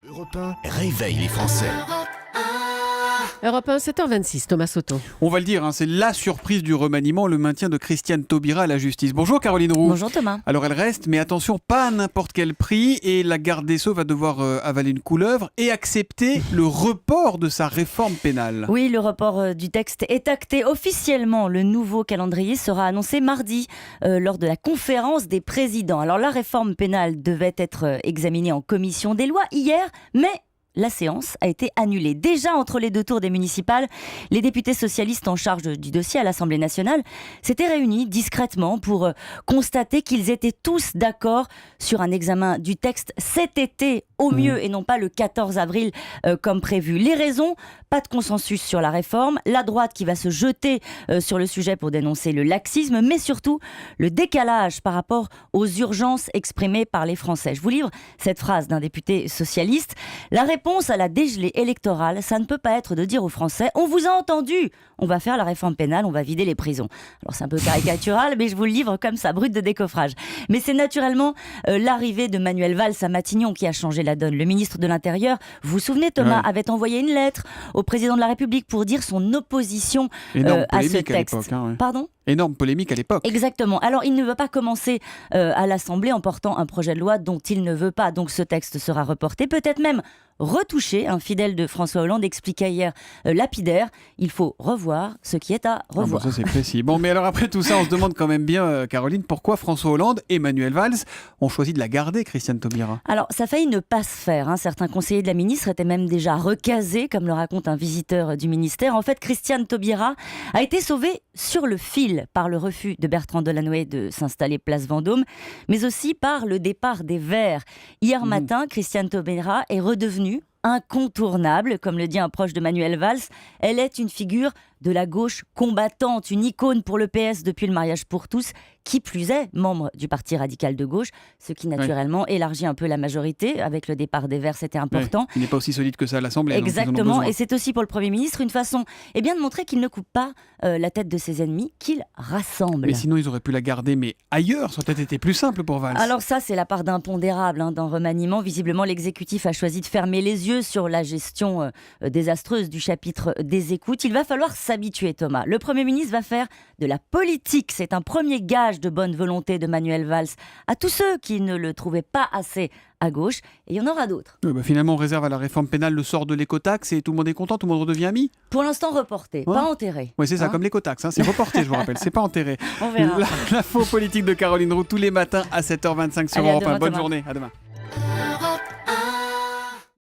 Europe 1 réveille les Français. Europe 1, 7h26, Thomas Soto. On va le dire, c'est la surprise du remaniement, le maintien de Christiane Taubira à la justice. Bonjour Caroline Roux. Bonjour Thomas. Alors elle reste, mais attention, pas à n'importe quel prix, et la garde des Sceaux va devoir avaler une couleuvre et accepter le report de sa réforme pénale. Oui, le report du texte est acté officiellement. Le nouveau calendrier sera annoncé mardi lors de la conférence des présidents. Alors la réforme pénale devait être examinée en commission des lois hier, mais la séance a été annulée. Déjà entre les deux tours des municipales, les députés socialistes en charge du dossier à l'Assemblée nationale s'étaient réunis discrètement pour constater qu'ils étaient tous d'accord sur un examen du texte cet été au mieux et non pas le 14 avril comme prévu. Les raisons, pas de consensus sur la réforme, la droite qui va se jeter sur le sujet pour dénoncer le laxisme, mais surtout le décalage par rapport aux urgences exprimées par les Français. Je vous livre cette phrase d'un député socialiste. La réponse à la dégelée électorale, ça ne peut pas être de dire aux Français « On vous a entendu, on va faire la réforme pénale, on va vider les prisons ». Alors c'est un peu caricatural, mais je vous le livre comme ça, brut de décoffrage. Mais c'est naturellement l'arrivée de Manuel Valls à Matignon qui a changé la donne. Le ministre de l'Intérieur, vous vous souvenez Thomas, avait envoyé une lettre au président de la République pour dire son opposition à ce texte. Pardon ? Énorme polémique à l'époque. Exactement. Alors, il ne va pas commencer à l'Assemblée en portant un projet de loi dont il ne veut pas. Donc, ce texte sera reporté, peut-être même retouché. Un fidèle de François Hollande expliquait hier lapidaire, il faut revoir ce qui est à revoir. Ça, c'est précis. Bon, mais alors après tout ça, on se demande quand même bien, Caroline, pourquoi François Hollande et Manuel Valls ont choisi de la garder, Christiane Taubira. Alors, ça a failli ne pas se faire. Certains conseillers de la ministre étaient même déjà recasés, comme le raconte un visiteur du ministère. En fait, Christiane Taubira a été sauvée sur le fil par le refus de Bertrand Delanoë de s'installer place Vendôme, mais aussi par le départ des Verts. Hier matin, Christiane Taubira est redevenue incontournable, comme le dit un proche de Manuel Valls. Elle est une figure de la gauche combattante, une icône pour le PS depuis le mariage pour tous, qui plus est membre du Parti radical de gauche, ce qui naturellement élargit un peu la majorité. Avec le départ des Verts, c'était important. Il n'est pas aussi solide que ça à l'Assemblée. Exactement, et c'est aussi pour le Premier ministre une façon de montrer qu'il ne coupe pas la tête de ses ennemis, qu'il rassemble. Mais sinon, ils auraient pu la garder, mais ailleurs, ça aurait peut-être été plus simple pour Valls. Alors ça, c'est la part d'impondérable d'un remaniement. Visiblement, l'exécutif a choisi de fermer les yeux sur la gestion désastreuse du chapitre des écoutes. Il va falloir s'habituer, Thomas. Le Premier ministre va faire de la politique. C'est un premier gage de bonne volonté de Manuel Valls à tous ceux qui ne le trouvaient pas assez à gauche, et il y en aura d'autres. Finalement, on réserve à la réforme pénale le sort de l'écotaxe et tout le monde est content, tout le monde redevient ami. Pour l'instant, reporté, pas enterré. Oui, c'est ça, comme l'écotaxe, c'est reporté, je vous rappelle, c'est pas enterré. On verra. L'info politique de Caroline Roux tous les matins à 7h25 sur Europe 1. Bonne journée, à demain.